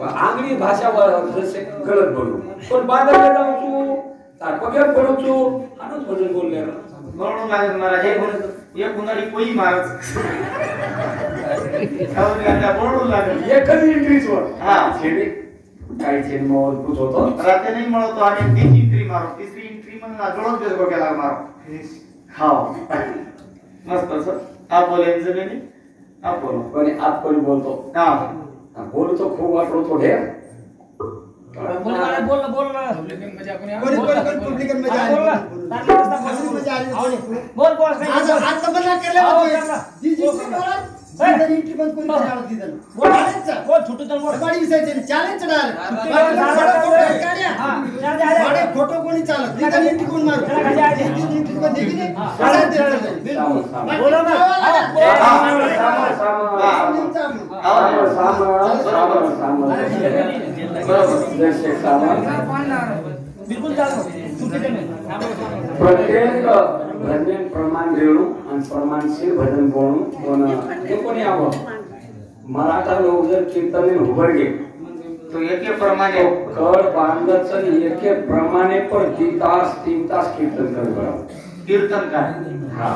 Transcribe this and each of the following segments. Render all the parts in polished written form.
आंगडी भाषा जसे गलत बोलू पण बाजारला जाऊ तू तार पगार पडू तू हानच भजन बोलले म्हणून लागत मला हे बोलत एक कुणाली कोई मारत खाऊन गाता म्हणून लागत एकच एंट्रीच वर हा छेडी काही छेड मोल पूछ होतो राते नाही म्हणतो आणि तीन एंट्री मारो तिसरी एंट्री मग आजोळच बेस गोक्याला मारो हां मस्त सर आप बोले जगनी आप बोलो कोणी आप कोणी बोलतो हां बोलतो खूप वाटतो थोडे बोल ना पब्लिकन मजा कोणी पब्लिकन मजा बोल आज तबला केला जी एंट्री बंद करून जाणार दिदन बोल छुट्टी चल बोल गाडी विसायचे चॅलेंज डाल गाडी फोटो कोणी चालत दिदन एंट्री कोण मारू एंट्री कोण देखी नाही बोला ना बिलकुल चालू छुट्टी नाही प्रत्येक भजन प्रमाण देऊन आणि प्रमाणशीर भजन बोलून कोण हे कोणी आवड मराठा लोक जर कीर्तन उभर गे तो एके प्रमाणे कड बांधच एके प्रमाणे पण 3 तास कीर्तन करत कीर्तन काय हा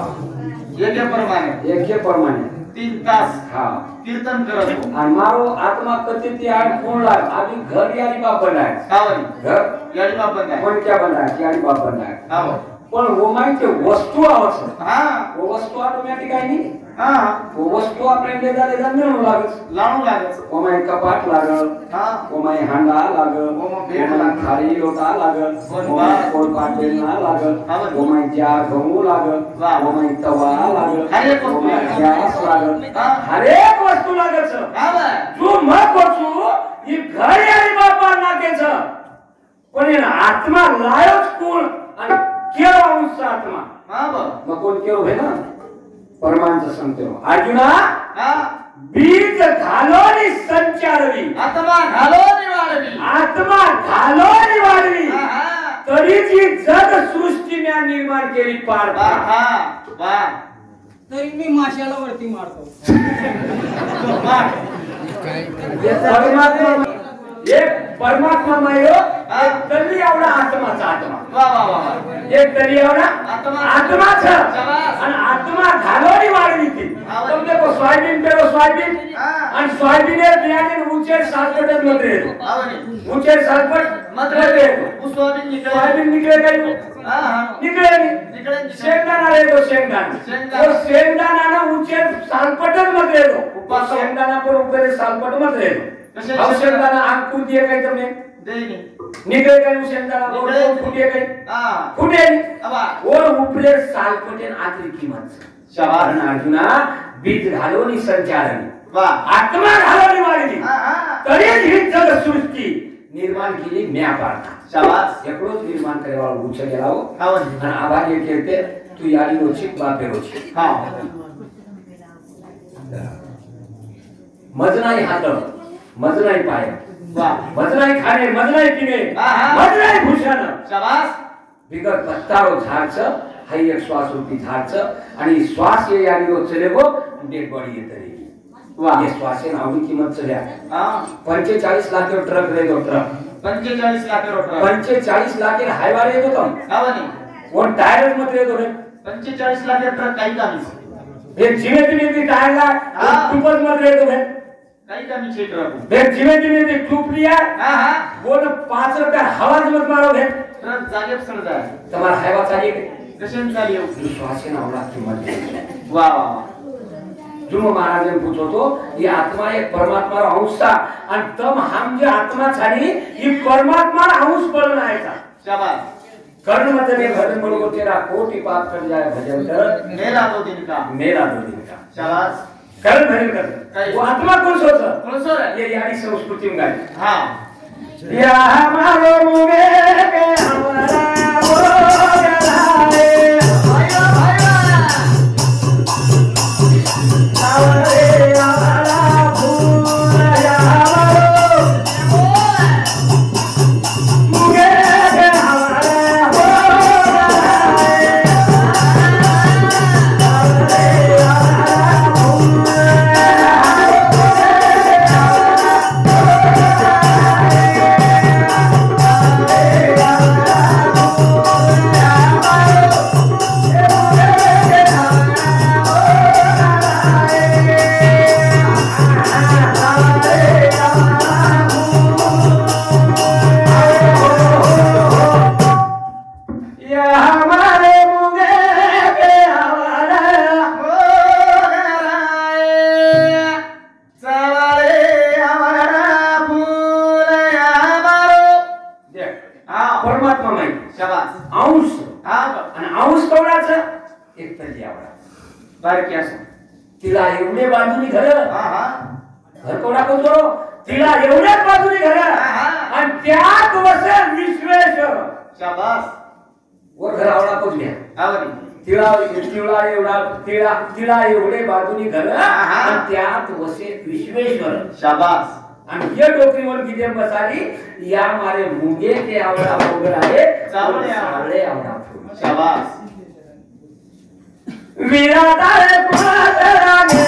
एके प्रमाणे 3 तास हा कीर्तन करत आणि मारो आत्मा कधी ती आड कोण लाग आधी घर यारी बाप बनाय कावरी घर यारी बाप बनाय कोण क्या बनाय यारी बाप बनाय हां पण वो माहिती वस्तू आवश्यक हां वो वस्तू ऑटोमॅटिक आहे नी हां वो वस्तू आपल्याला लेदा मिळू लागत लावू लागत वो माय कपाट लागल हां वो माय हांडा लागल वो माय भेट लागल थाळी लोटा लागल वो माय कोण पातेल ना लागल वो माय जा गहू लागल वो माय तवा लागल हर एक वस्तू गॅस लागल हर एक वस्तू लागत हां तू मग कोचू ही घर यारी बापा नाकेच पण हे आत्मा लायच कोण आणि केव अंश आत्मा हां बा मग कोण केव है ना परमांच सांगतो अर्जुना हां बीज घालोनी संचारवी आत्मा घालोनी वाढवी तरी जी जग सृष्टी ने निर्माण केली पार हां वा तरी मी माशाला वरती मारतो परमात्मा एक परमात्मा मायो एक तरी एवढा आत्माचा आत्मा वा वा वा एक तरी एवढा आत्माचा शाबास आणि आत्मा घालोनी वाढवी ती तुम देखो सोयाबीन पे सोयाबीन आणि सोयाबीन बियाणे ऊंचे सालपटत मध्ये ऊंचे सालपट मध्ये सोयाबीन निकले काही निकले शेंगदाणा रे तो शेंगदाणा तो शेंगदाणा ना ऊंचे सालपटत मध्ये ऊपर शेंगदाणा पर ऊपर सालपट मध्ये अब शेंगदाणा अंकुर दिए काही तुमने देनी निकले काही शेंगदाणा और फुटिए काही फुटे और ऊपर सालपटेन आतली किंमत शाबास अर्जुना बीज घालोनी संचारणी वा आत्मा घालोनी वाढली तरी ही जग सृष्टी निर्माण केली म्या पारता शाबास एकरोज निर्माण करेवा उच्च गेला हो हां आणि आभार ये कहते तू यारी रोची बापे रोची हां मज नाही हात मज नाही पाय वा मज नाही खाणे मज नाही पिणे मज नाही भूषण शाबास बिगर पत्तारो झाडच हाई एक श्वास रूपी झाडच आणि श्वास ये यारी रोज चले गो डेड बॉडी येते वा ये श्वास ये नावडी किंमत चल्या हां 45 लाख ट्रक रे दो ट्रक 45 लाख रुपये 45 लाख हायवार येतो तो गावानी कोण टायर मध्ये येतो रे 45 लाख ट्रक काही कामी एक जिमे ती टायरला टूपल मध्ये येतो रे काही कामी छे ट्रक एक जिमे ती टूप लिया हां हां बोल 5 रुपये हवा मत मारो रे ट्रक जागे सड जाय तुम्हारा हवा चाहिए कशन चालियो श्वास ये नावडा किंमत वा वा जुम महाराज ने पूछो तो ये आत्मा एक परमात्मा रा अंश था आणि तम हम जे आत्मा छाडी ही परमात्मा रा अंश बनना है था शाबास कर्ण मत में भजन बोलो तेरा कोटि पाप कर जाए भजन कर मेरा 2 दिन का शाबास कर्ण भजन कर वो आत्मा कौन सोच ये यारी संस्कृति में गाली हां या हमारो मुगे के हमारा वो गलाए हमारे मुंगे के आवारा परमात्मा माहिती अंश आणि अंश कोणाचं एक तरी आवडा बारकी असं तिला एवढे बाजूनी घर घर कोणाकडून करो तिला एवढ्याच बाजूनी घर आणि त्यात वसे विश्वेश्वर शाबास वर घर आवडा पोचल्या आवडी तिला एवढे बाजूनी घर आणि त्यात वसे विश्वेश्वर शाबास आणि ये डोकरीवर किती बसाली या मारे मुंगे के आवडा वगैरे आहे चावळे आवडा शाबास विराटारे पुरातरा गे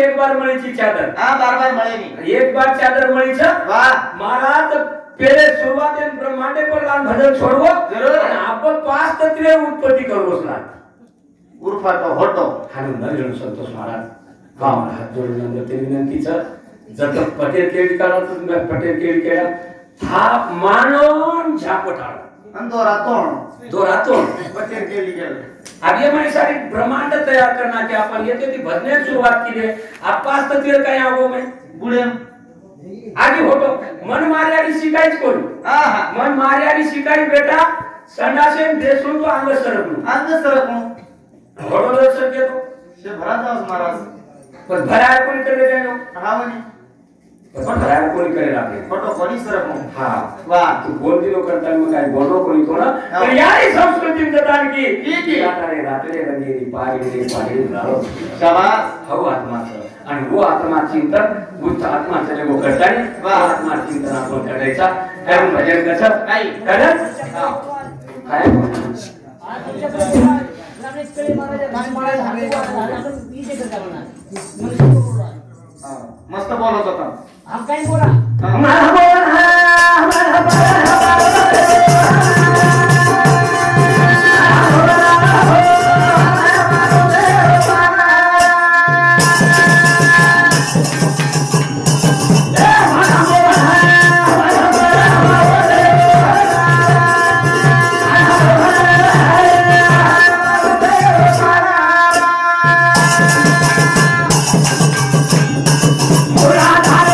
एक बार मळीची चादर बार मळेनी एक बार चादर मळीचं महाराज पहले सुरुवात ब्रह्मांडे पर लान भजन छोड़वो जरूर आपण पाच तत्वे उत्पत्ती करवोच ना उर्फा तो होतो हाणून नवीन संतोष महाराज गावाला हात जोडून नंतर ते विनंतीचं जत पटेल केळी करा पटेल केळी केळा थाप मानून झापटाळ दोरातोण पटेल केळी केळा अब ये हमारी सारी ब्रह्मांड तैयार करना कि अपन ये तो भजने शुरुआत की है आप पाच तत्वे काय आगो में गुडे आगे होतो मन मार्यादी शिकायच कोण मन मार्यादी शिकाय बेटा संडासे देसून तो अंग सरकणं होतो दर्शन घेतो शे भरादास महाराज पण भराय कोणी करे देनो हा म्हणे पण भराय कोणी करे आपले फोटो कोणी सरकणं हा वा तू बोल दिलो करता मग काय बोलरो कोणी तो ना पण यारी संस्कृती जतान की रात्रे रात्रे रंगेरी पागेरी राहो शाबास हो आत्माचं आणि वो आत्मा चिंतन बुद्ध आत्माचं जे करताय वा आत्मा चिंतन आपण करायचा कारण भजन कसं काय करत काय मस्त बोलत होता काय बोला Murad Hare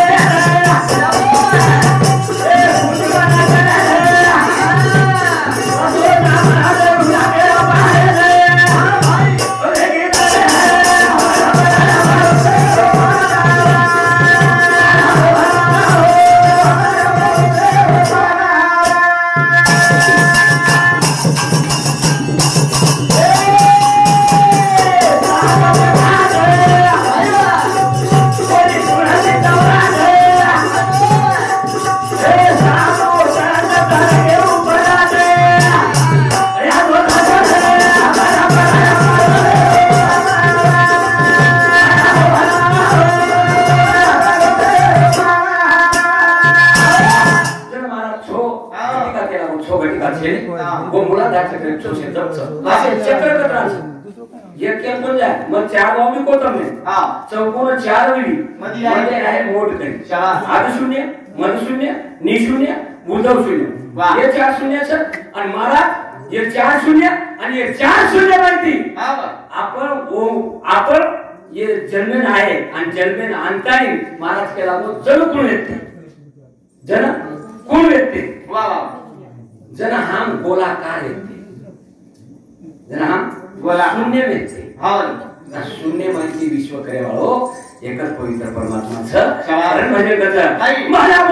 चक्र चोसे दच असे चक्र कत्रांचं एक केम पण जाय मग चार वावली कोतम ने चौकोन चार विली मध्ये आहे मोठ करी आदि शून्य मन शून्य नि शून्य उद्धव शून्य हे चार शून्याचं आणि महाराज हे चार शून्य आणि हे चार शून्य माहिती आपण ये जन्मेन आहे आणि जन्मेन अंताई महाराज केला तो जन कोण येते जन कोण येते जन हम गोलाकार येते जन हम गोला शून्य येते शून्य माहिती विश्व करे वाळो एकच पवित्र परमात्माचं कारण म्हणजे कसं मला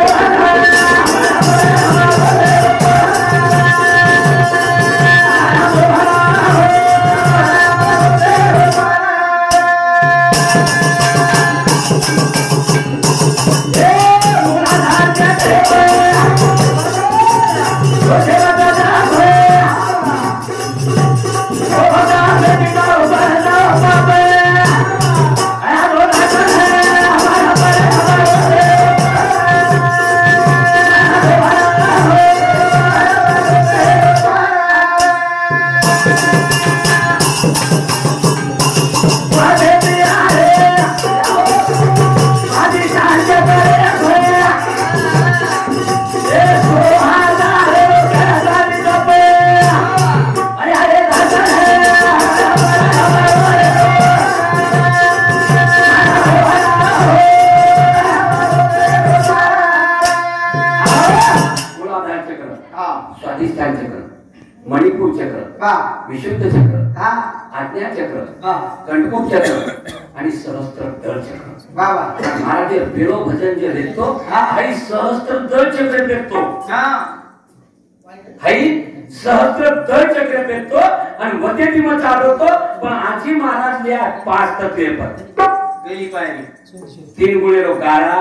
स्वाधिष्ठान चक्र मणिपूर चक्र विशुद्ध चक्र आज्ञा चक्र कंटकोप चक्र आणि सहस्त्र दळ चक्र महाराज बेलो भजन जे देतो हाई सहस्त्र दळ चक्र देतो हाई सहस्त्र दळ चक्र देतो आणि वते ती मग चालवतो पण आजी महाराज लिया 5 तत्वे पर गेली पाहिजे 3 गुणेरो गाळा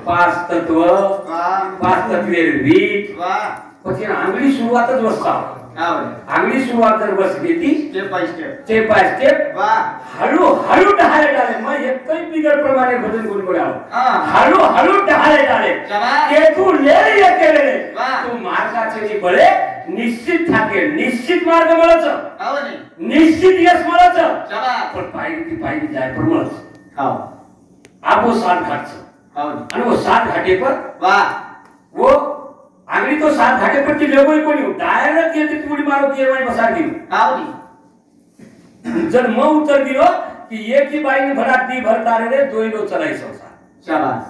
5 तत्व 5 तत्वे वीट પછી આંગળી શરૂઆત જ વસાવ આંગળી શરૂઆત જ વસ દેતી સ્ટેપ બાય સ્ટેપ હળુ હળુ ડાળે ડાળે માં એક કઈ બીગર પ્રમાણે ભજન ગુણ બોલાવ હળુ હળુ ડાળે ડાળે કે તું લે લે કે લે તું માર્ગા છે બળે નિશ્ચિત થાકે નિશ્ચિત માર્ગ મળે છે નિશ્ચિત યશ મળે છે પણ પાયરી જાય પણ મળે છે આપો સાત ઘાટ છે અને वो 7 घाटे पर वो आगरी तो 7 घाटे पर की लेगोय कोणी डायरेक्ट येते पुडी मारो की एवाय बसार गेली जर म उत्तर दिलो की एक ही बाई ने भरा दी भरता रे दोई लो चलाई संसार शाबाश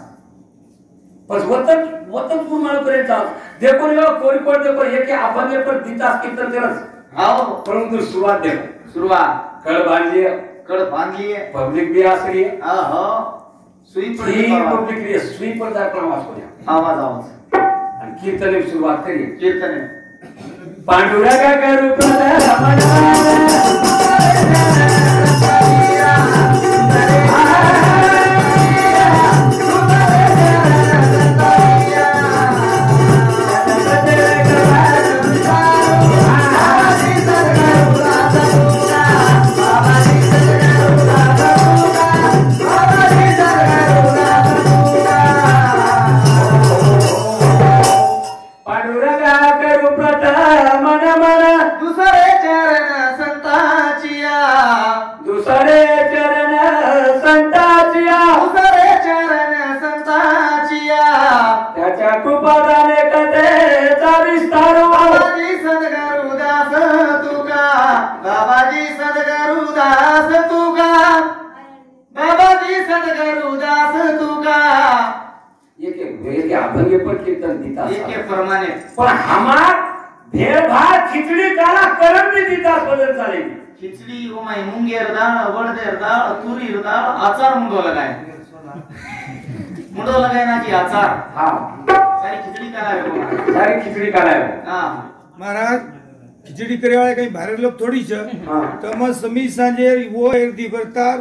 बस वतन पुड मारो करे जा देखो रे कोरी कोड देखो एक आपने पर दीतास कीर्तन करस आओ परंतु शुरुआत देखो शुरुआत कड़ बांध लिए पब्लिक भी आस रही है सुई पर जाकर आवाज आणि कीर्तने सुरुवात करी कीर्तने पांडुरंगा करू अभंगे पर कीर्तन दीता एक प्रमाणे पण हमार भेड़ भात खिचड़ी काला करम भी दीता बदल चालेगी खिचड़ी ओ माय मुंगेर दाळ वडदेर दाळ तुरीर दाळ आचार मुंडो लगाय ना की आचार हां सारी खिचड़ी करावे हां महाराज खिचड़ी करे वाले कहीं भारे लोग थोड़ी छ तो म समी सांजे वो एरदी भरतार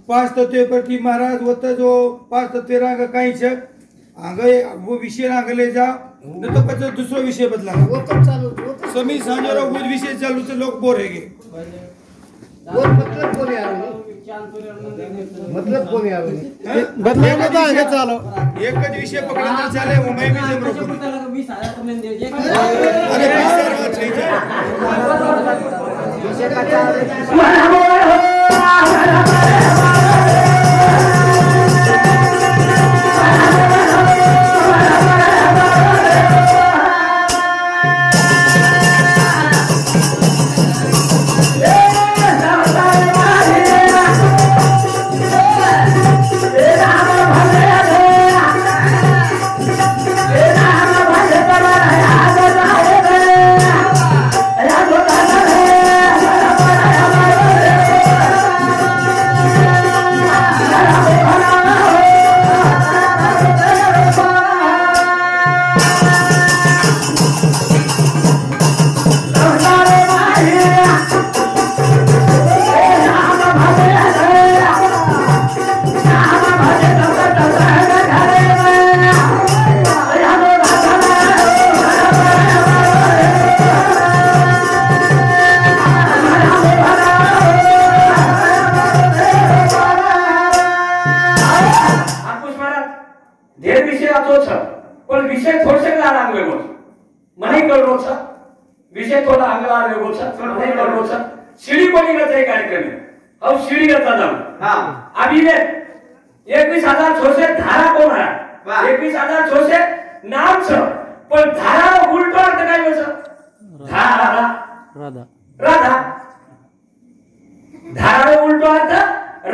5 तत्वे पर की महाराज होता जो 5 तत्वे रंग कहीं छ आगे वो विषय आगे ले जा न तो पचा दूसरा विषय बदला वो कब चालू समी सांजो वो विषय चालू तो लोग बोर है वो मतलब बोले यार मतलब कोणी आलो एकच विषय पकडला चाले उमे मी जमरो 20,000 कमेन दे अरे विषय का शिडी कोणीचा कार्यक्रम आहे अब शिडी करता जाऊ अभिनय 21,000 छोसे धारा कोण आहे 21,000 नाम छ पण धारा उलटो अर्थ काय होतं धारा राधा राधा धारा उलटो अर्थ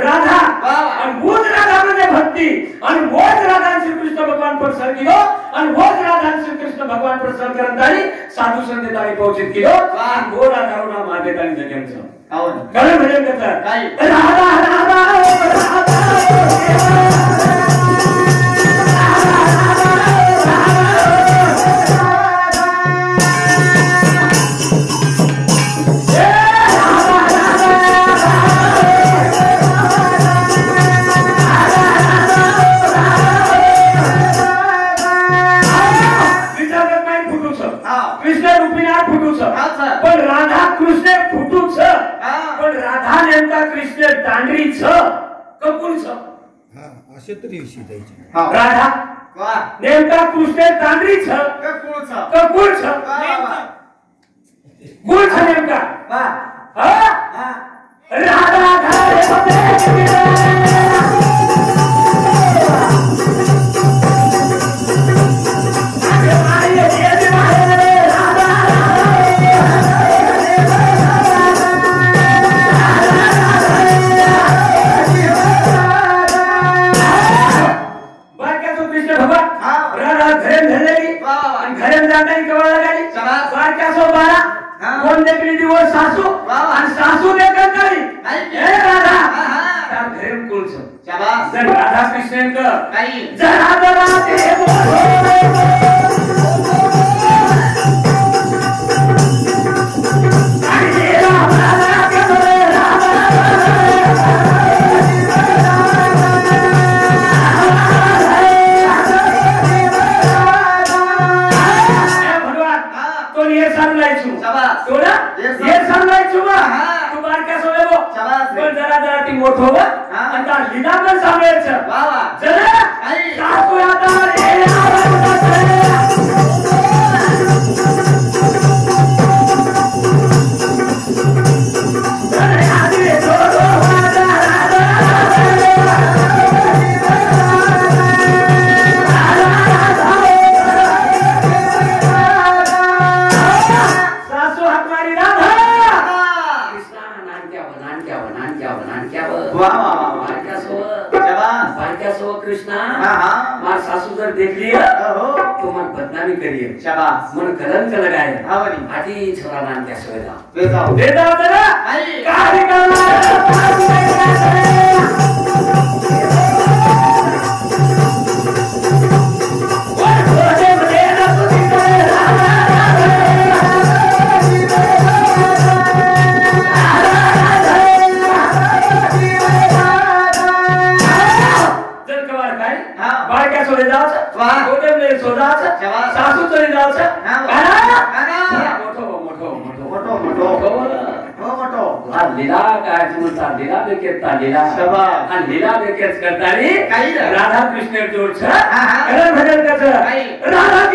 राधा आणि मोज राधा म्हणजे भक्ती आणि मोज राधा श्रीकृष्ण भगवान पर सर किलो आणि मोज राधा श्रीकृष्ण भगवान पर सर करतानी साधू संत ताई पोहोचित किलो आणि गो राधा ना मागे तानी जगेंचं आवड खरं भजन करतात काय राधा राधा पण राधा कृष्ण फुटूच पण राधा नेमका कृष्ण दांडरी छ कपूर छ असे तरी विषय द्यायचे राधा नेमका कृष्ण दांडरी छ कपूर छ गुळ छ नेमका राधा सासू आणि सासू ने करताली हे राधा त्या घरेम कुलच शाबास जर राधा कृष्ण का काही जरा जरा ते मोठो आणि त्या लिनामन सांगायचं जरा सासू आता सासू हात मारी राधा कृष्णा कृष्णा मार सासू जर देखली तो मन बदनामी करिए शाबाश मन कलंक लगाए आधी छोरा नाम क्या सोएगा दे जाओ जरा कार्य करना सासू चली जायचं मोठो लीला काय म्हणतात लीला देखील लीला शाबास. आणि लीला देखील करताना काही नाही. राधा कृष्ण जोडचं हा. खरं भजन कसं काही. राधा